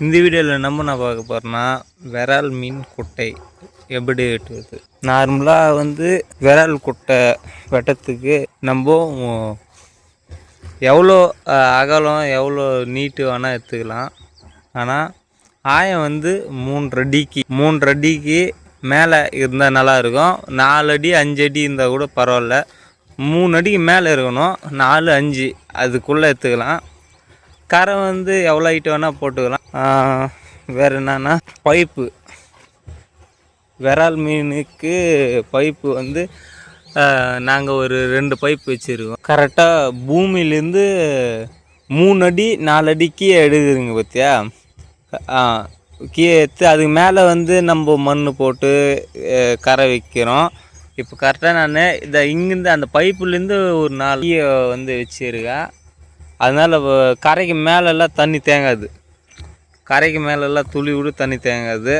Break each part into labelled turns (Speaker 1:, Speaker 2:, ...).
Speaker 1: இந்த வீடியோவில் நான் பார்க்க போகிறேன்னா விரால் மீன் குட்டை எப்படி வெட்டுவது. நார்மலாக விரால் குட்டை வெட்டத்துக்கு நம்ம எவ்வளோ அகலம் எவ்வளோ நீட்டு வேணால் எடுத்துக்கலாம். ஆனால் ஆயம் 3 அடிக்கு மேலே இருந்தால் நல்லாயிருக்கும். 4 அடி 5 அடி இருந்தால் கூட பரவாயில்ல. 3 அடிக்கு மேலே இருக்கணும். 4 5 அதுக்குள்ளே எடுத்துக்கலாம். கரை எவ்வளோ ஹைட்டு வேணால் போட்டுக்கலாம். வேறு என்னன்னா பைப்பு, விரால் மீனுக்கு பைப்பு நாங்கள் ஒரு 2 பைப்பு வச்சுருக்கோம். கரெக்டாக பூமியிலேருந்து 3 அடி 4 அடி கீழே எடுக்குதுங்க பார்த்தியா. கீழே எடுத்து அதுக்கு மேலே நம்ம மண் போட்டு கரை வைக்கிறோம். இப்போ கரெக்டாக நான் இங்கேருந்து அந்த பைப்புலேருந்து ஒரு 4 கீழே வச்சுருக்கேன். அதனால் கரைக்கு மேலெல்லாம் தண்ணி தேங்காது. கரைக்கு மேலெல்லாம் துளி விட தண்ணி தேங்காது.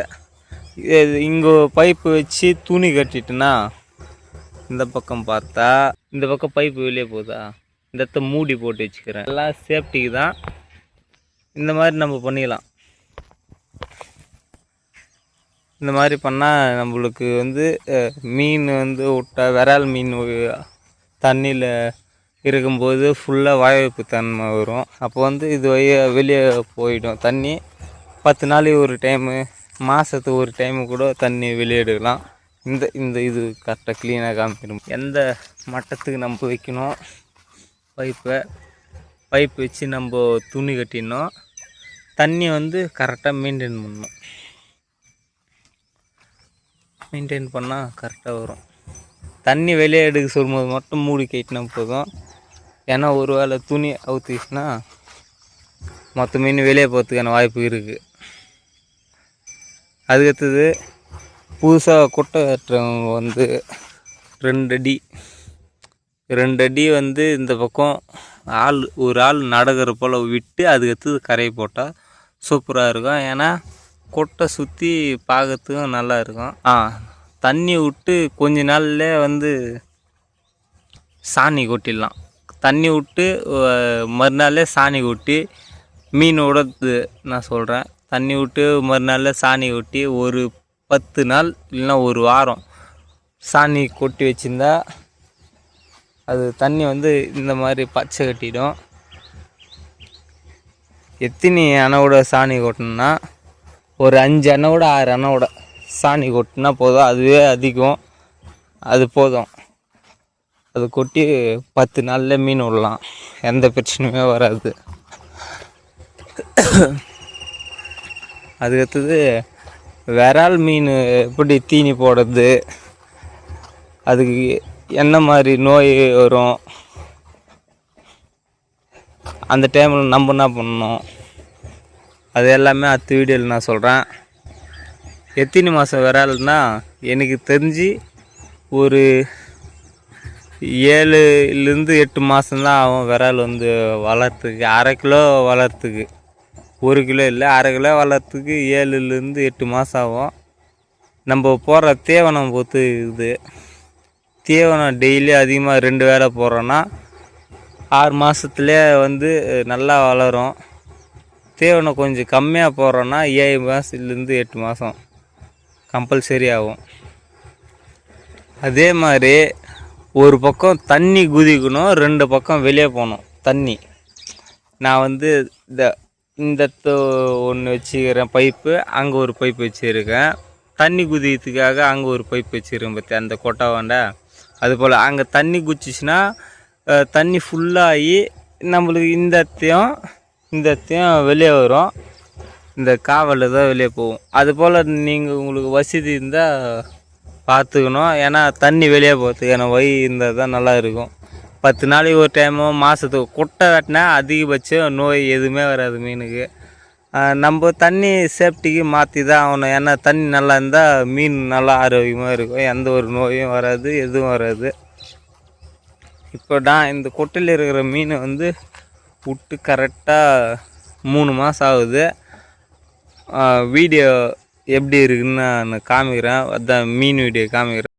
Speaker 1: இங்கே பைப்பு வச்சு துணி கட்டிட்டுனா இந்த பக்கம் பார்த்தா இந்த பக்கம் பைப்பு வெளியே போகுதா, இந்த இடத்த மூடி போட்டு வச்சுக்கிறேன். எல்லாம் சேஃப்டிக்கு தான். இந்த மாதிரி நம்ம பண்ணிக்கலாம். இந்த மாதிரி பண்ணால் நம்மளுக்கு மீன் விட்டா விரால் மீன் தண்ணியில் இருக்கும்போது ஃபுல்லாக வாய்ப்பு தன்மை வரும். அப்போ இது வெளியே போயிடும் தண்ணி. 10 நாளைக்கு ஒரு டைமு, மாதத்துக்கு ஒரு டைமு கூட தண்ணி வெளியே எடுக்கலாம். இது கரெக்டாக க்ளீனாக காமிக்கணும். எந்த மட்டத்துக்கு நம்ம வைக்கணும் பைப்பு வச்சு நம்ம துணி கட்டிடணும். தண்ணி கரெக்டாக மெயின்டைன் பண்ணணும். மெயின்டைன் பண்ணால் கரெக்டாக வரும். தண்ணி வெளியே எடுக்க சொல்லும்போது மட்டும் மூடி கட்டினா போதும். ஏன்னா ஒரு வேளை துணி அவுத்துச்சுன்னா மொத்த மீன் வெளியே போகிறதுக்கான வாய்ப்பு இருக்குது. அதுக்கடுத்தது புதுசாக குட்டை வெட்டுறவங்க 2 அடி இந்த பக்கம் ஒரு ஆள் நடக்கிற போல் விட்டு அதுக்கடுத்தது கரை போட்டால் சூப்பராக இருக்கும். ஏன்னா கொட்டை சுற்றி பார்க்கறதுக்கும் நல்லா இருக்கும். தண்ணி விட்டு கொஞ்ச நாள்லேயே சாணி கொட்டிடலாம். தண்ணி விட்டு மறுநாளே சாணி கொட்டி மீனோட நான் சொல்கிறேன். தண்ணி விட்டு மறுநாள் சாணி கொட்டி ஒரு 10 நாள் இல்லைன்னா ஒரு வாரம் சாணி கொட்டி வச்சுருந்தா அது தண்ணி இந்த மாதிரி பச்சை கட்டிடும். எத்தனை அணையோட சாணி கொட்டணுன்னா ஒரு 5 அணையோட 6 அணையோட சாணி கொட்டினா போதும். அதுவே அதிகம். அது போதும். அது கொட்டி 10 நாளில் மீன் விடலாம். எந்த பிரச்சனையுமே வராது. அதுக்கடுத்தது விரால் மீன் எப்படி தீனி போடுறது, அதுக்கு என்ன மாதிரி நோய் வரும், அந்த டைமில் நம்ம என்ன பண்ணணும், அது எல்லாமே அடுத்த வீடியோவில் நான் சொல்கிறேன். எத்தனை மாதம் விரால்னால் எனக்கு தெரிஞ்சு ஒரு 7லேருந்து 8 மாதம்தான் ஆகும் விரால் வளர்த்துக்கு. 1/2 கிலோ வளர்த்துக்கு, 1 கிலோ இல்லை 1/2 கிலோ வளர்த்துக்கு 7லேருந்து 8 மாதம் ஆகும். நம்ம போடுற தீவனம் பொறுத்து இருக்குது. தீவனம் டெய்லி அதிகமாக 2 வேளை போடுறோன்னா 6 மாதத்துலேயே நல்லா வளரும். தீவனம் கொஞ்சம் கம்மியாக போடுறோன்னா 7 மாதத்துலேருந்து 8 மாதம் கம்பல்சரி ஆகும். அதே மாதிரி ஒரு பக்கம் தண்ணி குதிக்கணும், 2 பக்கம் வெளியே போகணும் தண்ணி. நான் இந்த ஒன்று வச்சுக்கிறேன் பைப்பு, அங்கே ஒரு பைப்பு வச்சுருக்கேன். தண்ணி குதிக்கிறதுக்காக அங்கே ஒரு பைப்பு வச்சுருக்கேன் பற்றி அந்த கொட்டாவாண்ட. அதுபோல் அங்கே தண்ணி குதிச்சிச்சின்னா தண்ணி ஃபுல்லாகி நம்மளுக்கு இந்த வெளியே வரும். இந்த காவலில் தான் வெளியே போகும். அதுபோல் நீங்கள் உங்களுக்கு வசதி இருந்தால் பார்த்துக்கணும். ஏன்னா தண்ணி வெளியே போகிறதுக்கான வழி இருந்தால் தான் நல்லா இருக்கும். 10 நாளைக்கு ஒரு டைமோ மாதத்துக்கு குட்டை வெட்டினா அதிகபட்சம் நோய் எதுவுமே வராது மீனுக்கு. நம்ம தண்ணி சேஃப்டிக்கு மாற்றி தான் ஆகணும். ஏன்னா தண்ணி நல்லா இருந்தால் மீன் நல்லா ஆரோக்கியமாக இருக்கும். எந்த ஒரு நோயும் வராது, எதுவும் வராது. இப்போ நான் இந்த குட்டையில் இருக்கிற மீனை விட்டு கரெக்டாக 3 மாதம் ஆகுது. வீடியோ எப்படி இருக்குன்னு நான் காமிக்கிறேன். அதான் மீன் வீடியோ காமிக்கிறேன்.